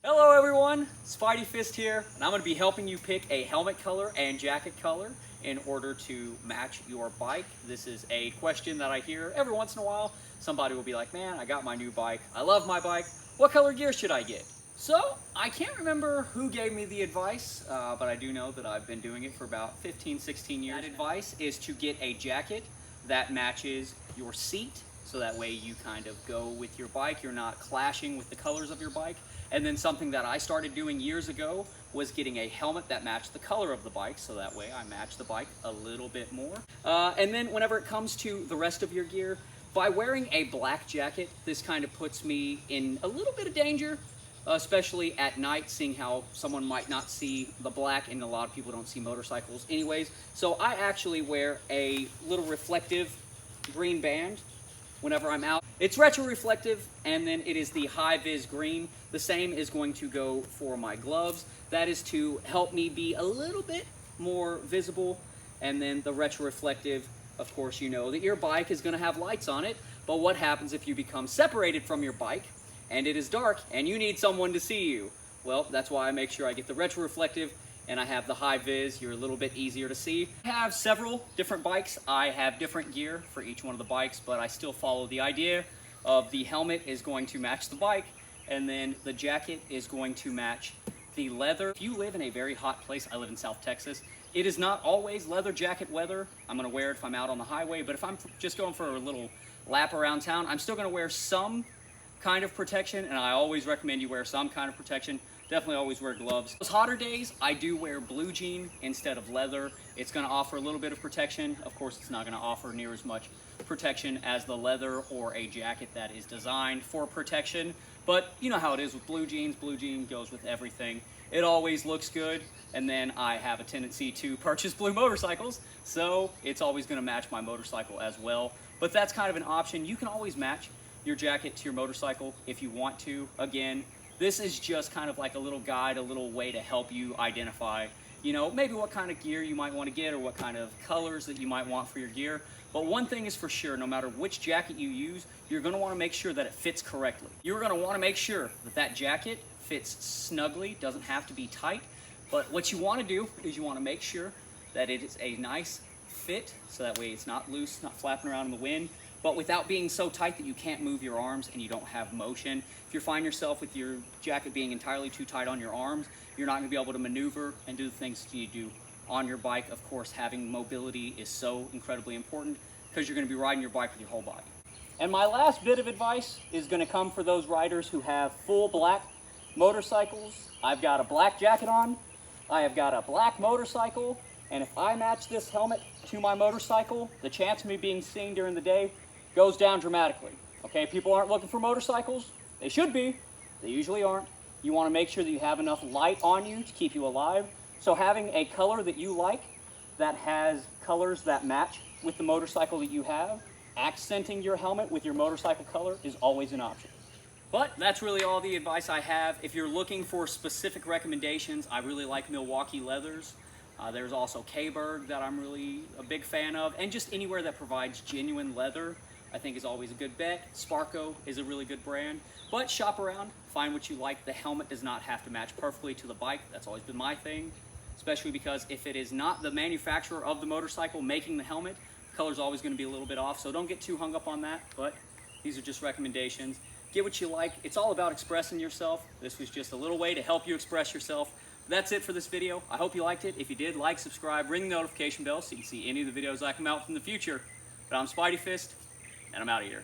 Hello everyone, Spidey Fist here, and I'm going to be helping you pick a helmet color and jacket color in order to match your bike. This is a question that I hear every once in a while. Somebody will be like, man, I got my new bike, I love my bike, what color gear should I get? So, I can't remember who gave me the advice, but I do know that I've been doing it for about 15, 16 years. That advice is to get a jacket that matches your seat, so that way you kind of go with your bike, you're not clashing with the colors of your bike. And then something that I started doing years ago was getting a helmet that matched the color of the bike, so that way I match the bike a little bit more. And then whenever it comes to the rest of your gear, by wearing a black jacket, this kind of puts me in a little bit of danger, especially at night, seeing how someone might not see the black, and a lot of people don't see motorcycles anyways. So I actually wear a little reflective green band whenever I'm out. It's retro-reflective, and then it is the high-vis green. The same is going to go for my gloves. That is to help me be a little bit more visible. And then the retro-reflective, of course, you know that your bike is gonna have lights on it, but what happens if you become separated from your bike and it is dark and you need someone to see you? Well, that's why I make sure I get the retro-reflective and I have the high vis. You're a little bit easier to see. I have several different bikes. I have different gear for each one of the bikes, but I still follow the idea of the helmet is going to match the bike, and then the jacket is going to match the leather. If you live in a very hot place, I live in South Texas, it is not always leather jacket weather. I'm gonna wear it if I'm out on the highway, but if I'm just going for a little lap around town, I'm still gonna wear some kind of protection, and I always recommend you wear some kind of protection. Definitely always wear gloves. Those hotter days, I do wear blue jean instead of leather. It's gonna offer a little bit of protection. Of course, it's not gonna offer near as much protection as the leather or a jacket that is designed for protection. But you know how it is with blue jeans. Blue jean goes with everything. It always looks good. And then I have a tendency to purchase blue motorcycles, so it's always gonna match my motorcycle as well. But that's kind of an option. You can always match your jacket to your motorcycle if you want to. Again, this is just kind of like a little guide, a little way to help you identify, you know, maybe what kind of gear you might want to get or what kind of colors that you might want for your gear. But one thing is for sure, no matter which jacket you use, you're going to want to make sure that it fits correctly. You're going to want to make sure that that jacket fits snugly, doesn't have to be tight. But what you want to do is you want to make sure that it is a nice fit, so that way it's not loose, not flapping around in the wind, but without being so tight that you can't move your arms and you don't have motion. If you find yourself with your jacket being entirely too tight on your arms, you're not gonna be able to maneuver and do the things that you do on your bike. Of course, having mobility is so incredibly important because you're gonna be riding your bike with your whole body. And my last bit of advice is gonna come for those riders who have full black motorcycles. I've got a black jacket on, I have got a black motorcycle, and if I match this helmet to my motorcycle, the chance of me being seen during the day goes down dramatically. Okay, people aren't looking for motorcycles. They should be. They usually aren't. You want to make sure that you have enough light on you to keep you alive. So having a color that you like, that has colors that match with the motorcycle that you have, accenting your helmet with your motorcycle color is always an option. But that's really all the advice I have. If you're looking for specific recommendations, I really like Milwaukee leathers. There's also K-Berg that I'm really a big fan of, and just anywhere that provides genuine leather I think is always a good bet. Sparco is a really good brand, but shop around, find what you like. The helmet does not have to match perfectly to the bike. That's always been my thing, especially because if it is not the manufacturer of the motorcycle making the helmet, the color's always going to be a little bit off, so don't get too hung up on that, but these are just recommendations. Get what you like. It's all about expressing yourself. This was just a little way to help you express yourself. That's it for this video. I hope you liked it. If you did, like, subscribe, ring the notification bell so you can see any of the videos I come out with in the future. But I'm Spidey Fist, and I'm out of here.